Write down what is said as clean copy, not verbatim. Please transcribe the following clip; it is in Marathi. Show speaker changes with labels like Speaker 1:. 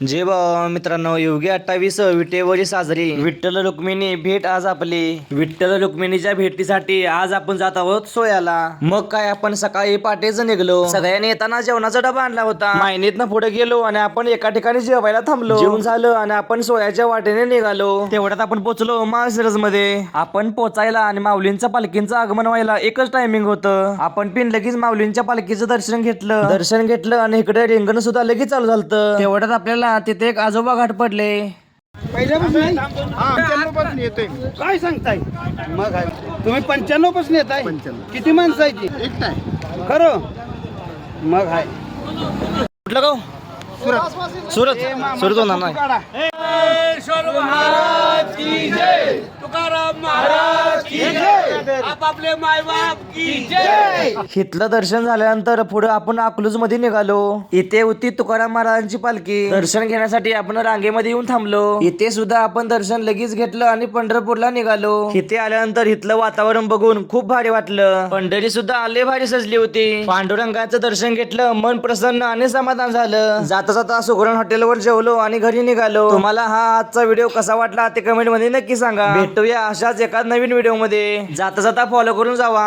Speaker 1: जय बाबा मित्रांनो, योगी 28 विटेवरी साजरी. विठ्ठल रुक्मिणी भेट आज आपली. विठ्ठल रुक्मिणीच्या भेटीसाठी आज आपण जात आहोत सोयाला. मग काय, आपण सकाळी पाटेच निघलो. सगळ्यांनी येताना जेवणाचा डबा आणला होता. मायनीतनं पुढे गेलो आणि आपण एका ठिकाणी जेवायला थांबलो. जेवण झालं आणि आपण सोयाच्या वाटेने निघालो. तेवढ्यात आपण पोहोचलो माळशिरस मध्ये. आपण पोचायला आणि माऊलींच्या पालखींचं आगमन व्हायला एकच टायमिंग होतं. आपण पिन लगेच माऊलींच्या पालखीचं दर्शन घेतलं आणि इकडे रिंगण सुद्धा लगेच चालू झालं. तेवढ्यात आपल्याला तिथे एक आजोबा घाट पडले.
Speaker 2: पहिल्यापासून 95 पासून येतोय. काय सांगताय? मग तुम्ही 95 पासून येताय? किती माणसं आहे ती? एकटा खरं? मग आहे
Speaker 1: कुठलं गाव? सुरत होणार नाही.
Speaker 3: महाराज की जय, तुकाराम महाराज की जय, आपापले मायबाप की जय.
Speaker 1: इथलं दर्शन झाल्यानंतर पुढे आपण अकलूज मध्ये निघालो. इथे होती तुकाराम महाराजांची पालखी. दर्शन घेण्यासाठी आपण रांगेमध्ये येऊन थांबलो. इथे सुद्धा आपण दर्शन लगेच घेतलं आणि पंढरपूरला निघालो. इथे आल्यानंतर इथलं वातावरण बघून खूप भारी वाटलं. पंढरी सुद्धा लय भारी सजली होती. पांडुरंगाचं दर्शन घेतलं, मन प्रसन्न आणि समाधान झालं. जाता जाता सुगरण हॉटेलवर जेवलो आणि घरी निघालो. तुम्हाला हा आजचा व्हिडिओ कसा वाटला ते कमेंट मध्ये नक्की सांगा. भेटूया अशाच एका नवीन व्हिडिओ मध्ये. जाता जाता फॉलो करून जावा.